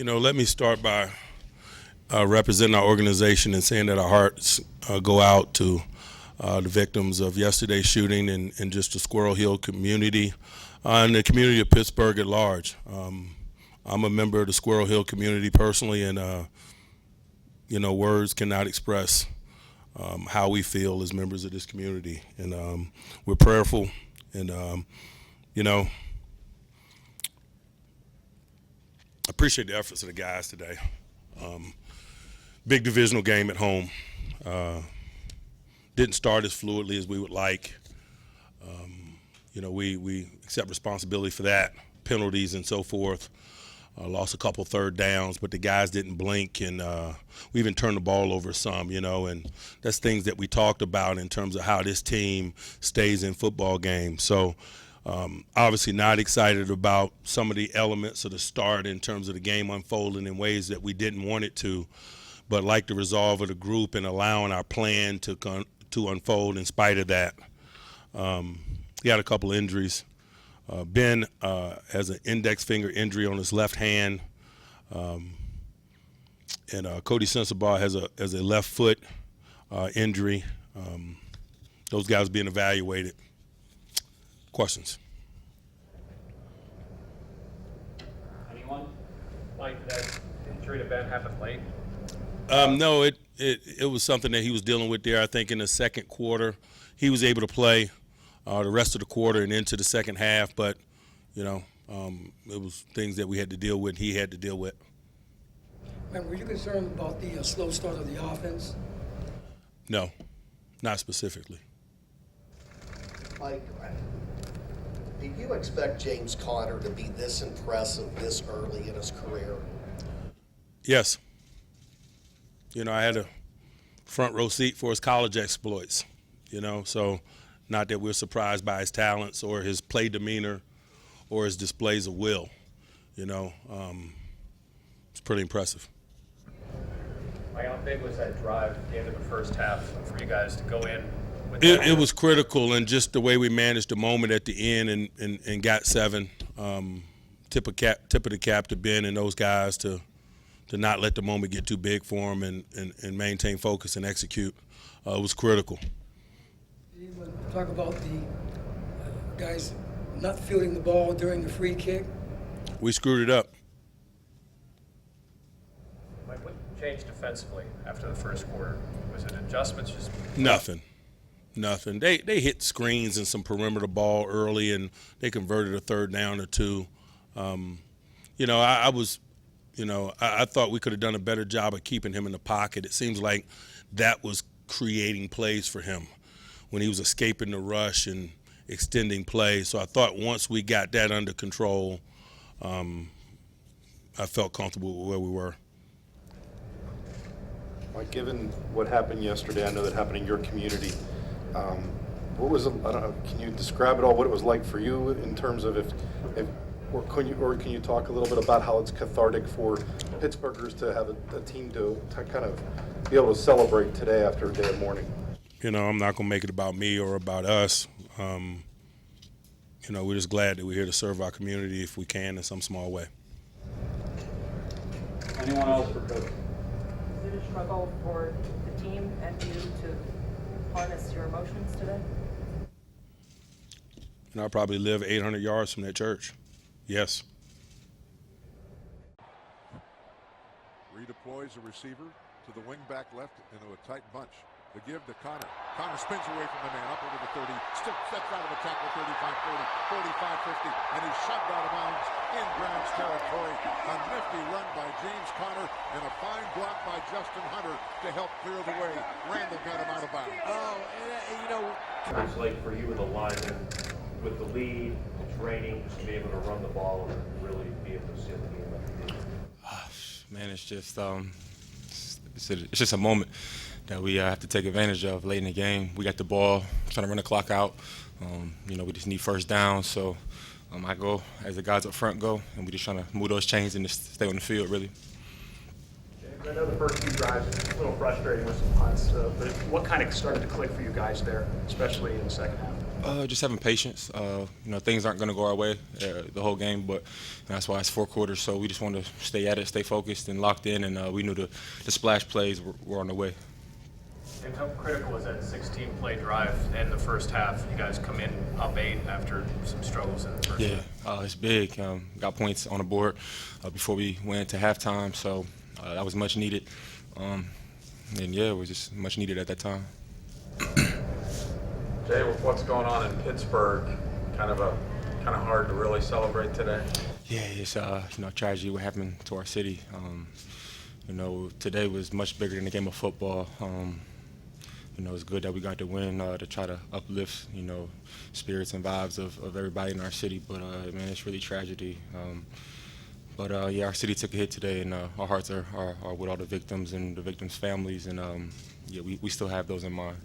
Let me start by representing our organization and saying that our hearts go out to the victims of yesterday's shooting and just the Squirrel Hill community and the community of Pittsburgh at large. I'm a member of the Squirrel Hill community personally, and words cannot express how we feel as members of this community. And we're prayerful, and I appreciate the efforts of the guys today. Big divisional game at home. Didn't start as fluidly as we would like. We accept responsibility for that, penalties and so forth. Lost a couple third downs, but the guys didn't blink, and we even turned the ball over some, and that's things that we talked about in terms of how this team stays in football games. So obviously not excited about some of the elements of the start in terms of the game unfolding in ways that we didn't want it to, but like the resolve of the group and allowing our plan to unfold in spite of that. He had a couple injuries. Ben has an index finger injury on his left hand, and Cody Sensabaugh has a left foot injury. Those guys being evaluated. Questions? Anyone? Mike, did that injury to Ben happen late? No, it was something that he was dealing with there. I think in the second quarter, he was able to play the rest of the quarter and into the second half, but it was things that we had to deal with. He had to deal with. Man, were you concerned about the slow start of the offense? No, not specifically. Mike, do you expect James Conner to be this impressive this early in his career? Yes. I had a front row seat for his college exploits, so not that we're surprised by his talents or his play demeanor or his displays of will. It's pretty impressive. Mike, how big was that drive at the end of the first half for you guys to go in? It was critical, and just the way we managed the moment at the end and got 7. Tip of the cap to Ben and those guys to not let the moment get too big for them and maintain focus and execute. It was critical. You want to talk about the guys not fielding the ball during the free kick? We screwed it up. Mike, what changed defensively after the first quarter? Was it adjustments? Nothing. They hit screens and some perimeter ball early, and they converted a third down or 2. I thought we could have done a better job of keeping him in the pocket. It seems like that was creating plays for him when he was escaping the rush and extending play. So I thought once we got that under control, I felt comfortable with where we were. Mike, given what happened yesterday, I know that happened in your community. What was it? I don't know. Can you describe it all? What it was like for you in terms of can you talk a little bit about how it's cathartic for Pittsburghers to have a team to kind of be able to celebrate today after a day of mourning? I'm not going to make it about me or about us. We're just glad that we're here to serve our community if we can in some small way. Anyone else for Coach? Is it a struggle for the team and you to harness your emotions today? I probably live 800 yards from that church. Yes. Redeploys a receiver to the wing back left into a tight bunch. The give to Conner. Conner spins away from the man, up over the 30, steps out of a tackle, 35-40, 45-50, and he's shoved out of bounds in Brown's territory. A nifty run by James Conner and a fine block by Justin Hunter to help clear the way. Randall got him out of bounds. It's like for you with the lineman, with the lead, it's raining, just to be able to run the ball and really be able to seal the game like you did. Man, it's just it's just a moment that we have to take advantage of late in the game. We got the ball, trying to run the clock out. We just need first down. So I go as the guys up front go, and we just trying to move those chains and just stay on the field, really. I know the first few drives was a little frustrating with some punts, but what kind of started to click for you guys there, especially in the second half? Just having patience. Things aren't going to go our way the whole game, but that's why it's 4 quarters. So we just want to stay at it, stay focused and locked in, and we knew the splash plays were on the way. And how critical was that 16-play drive in the first half? You guys come in up 8 after some struggles in the first half. It's big. Got points on the board before we went into halftime, so that was much needed. It was just much needed at that time. Jay, with what's going on in Pittsburgh, kind of hard to really celebrate today. Yeah, it's tragedy what happened to our city. Today was much bigger than a game of football. It's good that we got the win to try to uplift spirits and vibes of everybody in our city. But man, it's really tragedy. Our city took a hit today, and our hearts are with all the victims and the victims' families, and we still have those in mind.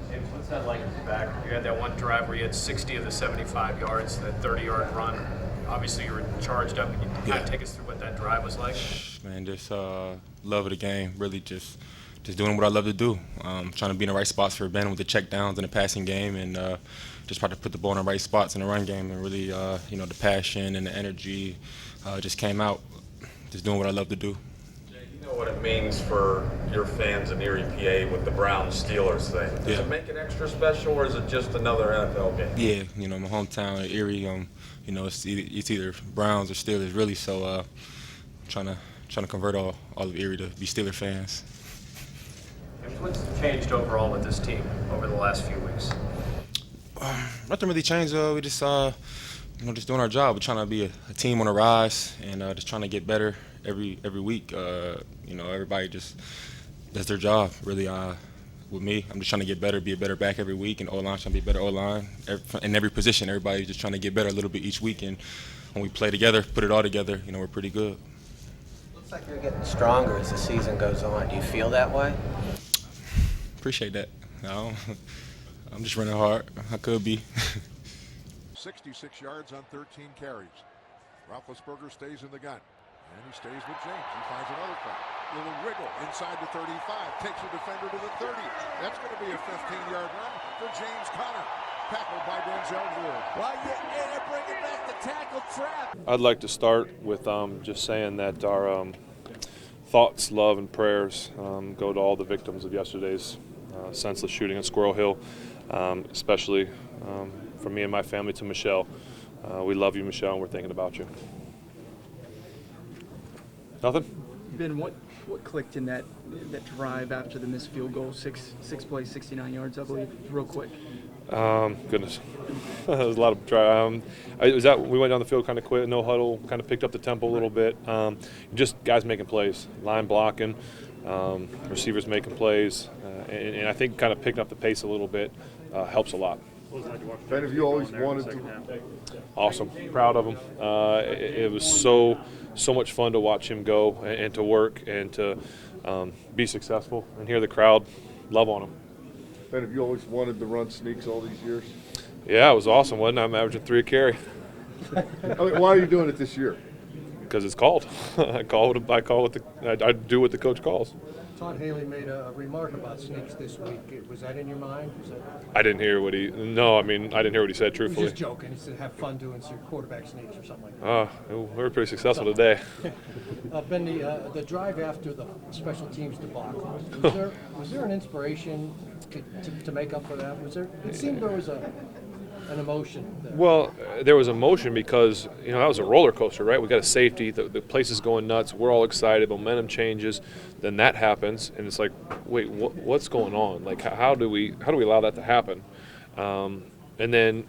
James, what's that like back? You had that one drive where you had 60 of the 75 yards, that 30-yard run. Obviously, you were charged up. Can you kind of take us through what that drive was like? Man, just love of the game. Really, just doing what I love to do. Trying to be in the right spots for Ben with the check downs in the passing game, and just try to put the ball in the right spots in the run game. And really, the passion and the energy just came out. Just doing what I love to do. You know what it means for your fans in Erie, PA with the Browns Steelers thing. Does it make it extra special, or is it just another NFL game? Yeah, my hometown, Erie. It's either Browns or Steelers, really. So, trying to convert all of Erie to be Steeler fans. What's changed overall with this team over the last few weeks? Nothing really changed. We just just doing our job. We're trying to be a team on the rise, and just trying to get better every week. Everybody just does their job. Really, with me, I'm just trying to get better, be a better back every week, and O-line trying to be a better O-line. In every position, everybody's just trying to get better a little bit each week, and when we play together, put it all together, we're pretty good. Looks like you're getting stronger as the season goes on. Do you feel that way? Appreciate that. I'm just running hard. I could be. 66 yards on 13 carries. Roethlisberger stays in the gun. And he stays with James. He finds another cut. Little wiggle inside the 35. Takes a defender to the 30. That's going to be a 15-yard run for James Conner. Tackled by Denzel Ward. Well, they're bringing back the tackle trap. I'd like to start with just saying that our thoughts, love, and prayers go to all the victims of yesterday's senseless shooting at Squirrel Hill, especially from me and my family to Michelle. We love you, Michelle, and we're thinking about you. Nothing? Ben, what clicked in that drive after the missed field goal? Six plays, 69 yards, I believe. Real quick. Goodness, there's a lot of try. We went down the field kind of quick, no huddle, kind of picked up the tempo a little bit. Just guys making plays, line blocking, receivers making plays, and I think kind of picking up the pace a little bit helps a lot. Ben, have you always wanted to? Awesome, proud of him. It was so much fun to watch him go and to work and to be successful and hear the crowd love on him. Ben, have you always wanted to run sneaks all these years? Yeah, it was awesome, wasn't it? I'm averaging 3 a carry. Why are you doing it this year? Because it's called. I do what the coach calls. Todd Haley made a remark about sneaks this week. Was that in your mind? I didn't hear what he. No, I didn't hear what he said. Truthfully, he was just joking. He said, "Have fun doing some quarterback sneaks or something like that." We were pretty successful today. Ben, the drive after the special teams debacle, was there an inspiration to make up for that? It seemed there was an emotion there. Well, there was emotion because that was a roller coaster, right? We got a safety, the place is going nuts, we're all excited, momentum changes, then that happens, and it's like, wait, what's going on? Like, how do we allow that to happen? And then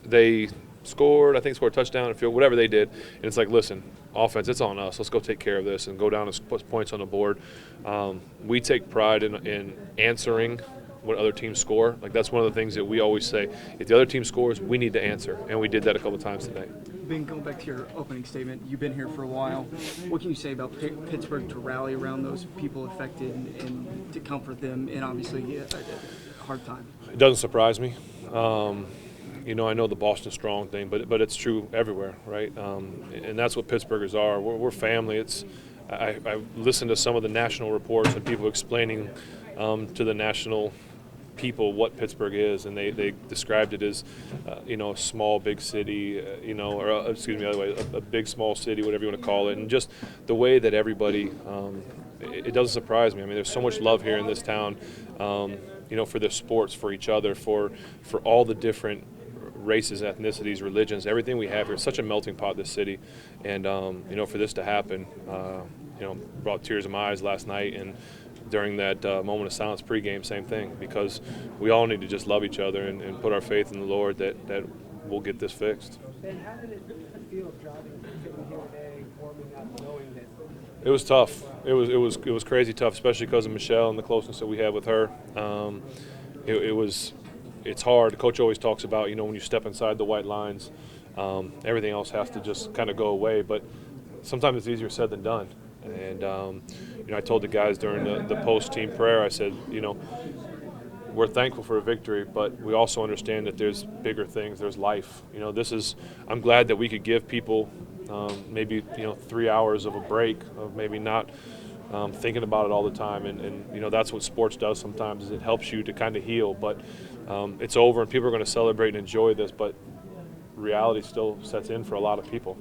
they scored a touchdown, field, whatever they did, and it's like, listen, offense, it's on us. Let's go take care of this and go down and put points on the board. We take pride in answering when other teams score. Like, that's one of the things that we always say. If the other team scores, we need to answer, and we did that a couple of times today. Ben, going back to your opening statement, you've been here for a while. What can you say about Pittsburgh to rally around those people affected and to comfort them in obviously a hard time? It doesn't surprise me. I know the Boston Strong thing, but it's true everywhere, right? And that's what Pittsburghers are. We're family. I listened to some of the national reports and people explaining to the national people what Pittsburgh is, and they described it as, a small, big city, excuse me, the other way, a big, small city, whatever you want to call it, and just the way that everybody, it doesn't surprise me. I mean, there's so much love here in this town, for their sports, for each other, for all the different races, ethnicities, religions, everything we have here. It's such a melting pot, this city, and for this to happen, brought tears in my eyes last night, and during that moment of silence pregame, same thing, because we all need to just love each other and put our faith in the Lord that we'll get this fixed. Ben, how did it feel driving sitting here today, warming up, knowing that? It was tough. It was crazy tough, especially because of Michelle and the closeness that we have with her. It's hard. The coach always talks about, when you step inside the white lines, everything else has to just kind of go away. But sometimes it's easier said than done. And I told the guys during the post-team prayer, I said, we're thankful for a victory, but we also understand that there's bigger things. There's life. I'm glad that we could give people maybe 3 hours of a break of maybe not thinking about it all the time, and that's what sports does sometimes, is it helps you to kind of heal. But it's over, and people are going to celebrate and enjoy this, but reality still sets in for a lot of people.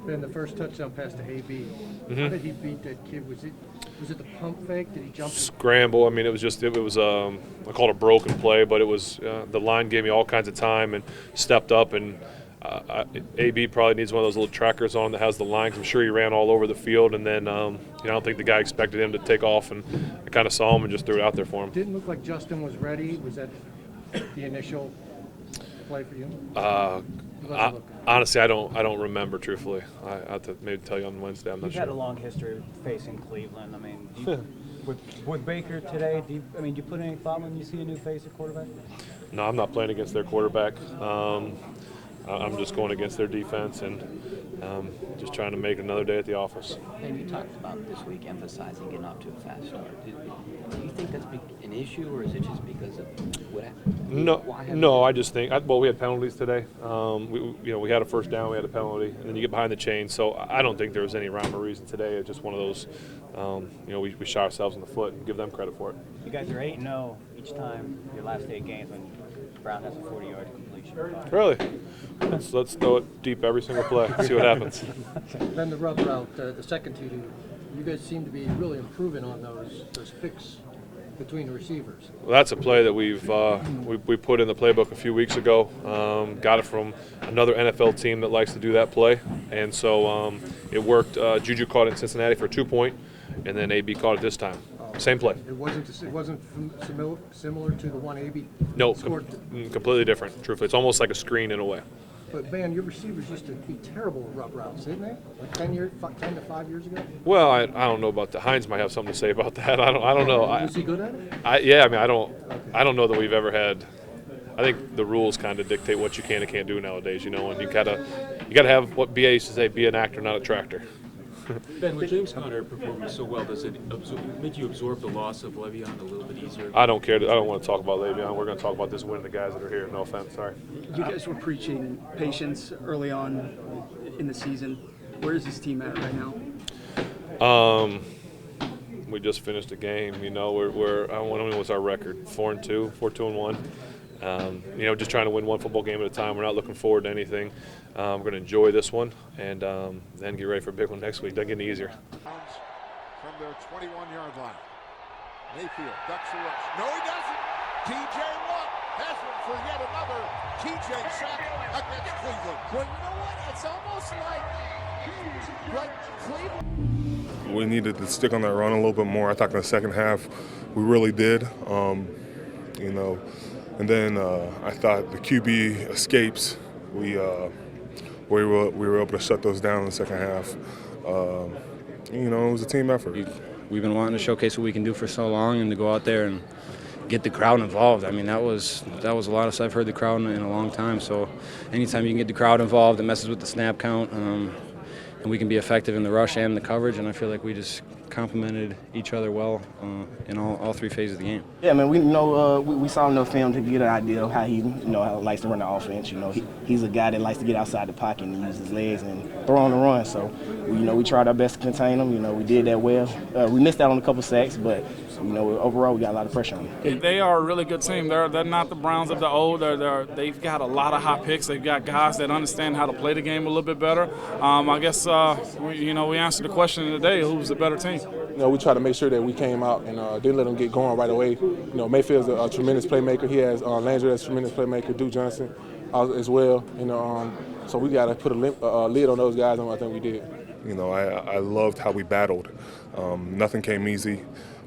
Ben, the first touchdown pass to AB. How did he beat that kid? Was it the pump fake? Did he jump? Scramble. I mean, it was I call it a broken play, but it was the line gave me all kinds of time and stepped up, and AB probably needs one of those little trackers on that has the lines. I'm sure he ran all over the field, and then I don't think the guy expected him to take off, and I kind of saw him and just threw it out there for him. Didn't look like Justin was ready. Was that the initial play for you? Honestly, I don't remember, truthfully. I have to maybe tell you on Wednesday. I'm not sure. You've had a long history of facing Cleveland. I mean, with Baker today, do you put any thought when you see a new face at quarterback? No, I'm not playing against their quarterback. I'm just going against their defense and just trying to make another day at the office. And you talked about this week emphasizing getting off to a fast start. Do you think that's an issue, or is it just because of what happened? No. I just think we had penalties today. We had a first down, we had a penalty, and then you get behind the chain. So I don't think there was any rhyme or reason today. It's just one of those. We shot ourselves in the foot and give them credit for it. You guys are 8-0 each time your last 8 games when Brown has a 40-yard completion. Really? Let's throw it deep every single play. See what happens. Then the rub route, the second TD. You guys seem to be really improving on those picks between the receivers. Well, that's a play that we put in the playbook a few weeks ago. Got it from another NFL team that likes to do that play, and so it worked. Juju caught it in Cincinnati for a 2-point, and then AB caught it this time. Same play. It wasn't similar to the one AB. No, completely different. Truthfully, it's almost like a screen in a way. But man, your receivers used to be terrible with rub routes, didn't they? Like 10 to 5 years ago. Well, I don't know about that. Hines might have something to say about that. I don't know. Was he good at it? I don't know that we've ever had. I think the rules kind of dictate what you can and can't do nowadays. And you gotta have what BA used to say: be an actor, not a tractor. Ben, with James Conner performing so well, does it make you absorb the loss of Le'Veon a little bit easier? I don't care. I don't want to talk about Le'Veon. We're going to talk about this win, the guys that are here. No offense. Sorry. You guys were preaching patience early on in the season. Where is this team at right now? We just finished a game. We're I don't know what's our record. 4-2, 4-2-1. Just trying to win one football game at a time. We're not looking forward to anything. We're going to enjoy this one and then get ready for a big one next week. Doesn't get any easier. From their 21-yard line. Mayfield ducks the rush. No, he doesn't. T.J. Watt has one for yet another T.J. sack against Cleveland. Well, you know what? It's almost like Cleveland. We needed to stick on that run a little bit more. I thought in the second half we really did. And then I thought the QB escapes. We were able to shut those down in the second half. It was a team effort. We've been wanting to showcase what we can do for so long, and to go out there and get the crowd involved. I mean, that was a lot of stuff. I've heard the crowd in a long time. So anytime you can get the crowd involved, it messes with the snap count, and we can be effective in the rush and the coverage. And I feel like we just complemented each other well in all three phases of the game. Yeah, man, we know we saw enough film to get an idea of how he how he likes to run the offense. He's a guy that likes to get outside the pocket and use his legs and throw on the run. So we tried our best to contain him. We did that well. We missed out on a couple sacks, but overall we got a lot of pressure on them. They are a really good team. They're not the Browns of the old. They've got a lot of hot picks. They've got guys that understand how to play the game a little bit better. I guess we answered the question of the day: who's the better team? We try to make sure that we came out and didn't let them get going right away. Mayfield's a tremendous playmaker. He has Landry that's a tremendous playmaker. Duke Johnson as well. So we got to put a lid on those guys, and I think we did. I loved how we battled. Nothing came easy,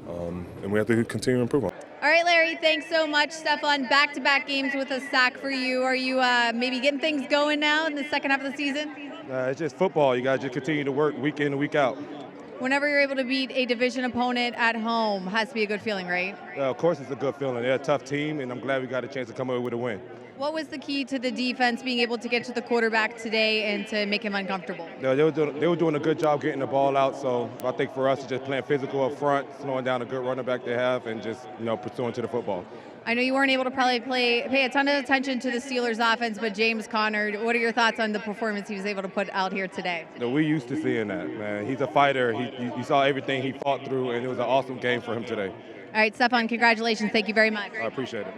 and we have to continue to improve on it. All right, Larry, thanks so much. Stephon, back-to-back games with a sack for you. Are you maybe getting things going now in the second half of the season? It's just football. You got to just continue to work week in and week out. Whenever you're able to beat a division opponent at home, has to be a good feeling, right? Of course it's a good feeling. They're a tough team, and I'm glad we got a chance to come away with a win. What was the key to the defense being able to get to the quarterback today and to make him uncomfortable? They were doing a good job getting the ball out, so I think for us it's just playing physical up front, slowing down a good running back they have, and just pursuing to the football. I know you weren't able to probably pay a ton of attention to the Steelers offense, but James Conner, what are your thoughts on the performance he was able to put out here today? We used to seeing that, man. He's a fighter. You saw everything he fought through, and it was an awesome game for him today. All right, Stephon, congratulations. Thank you very much. I appreciate it.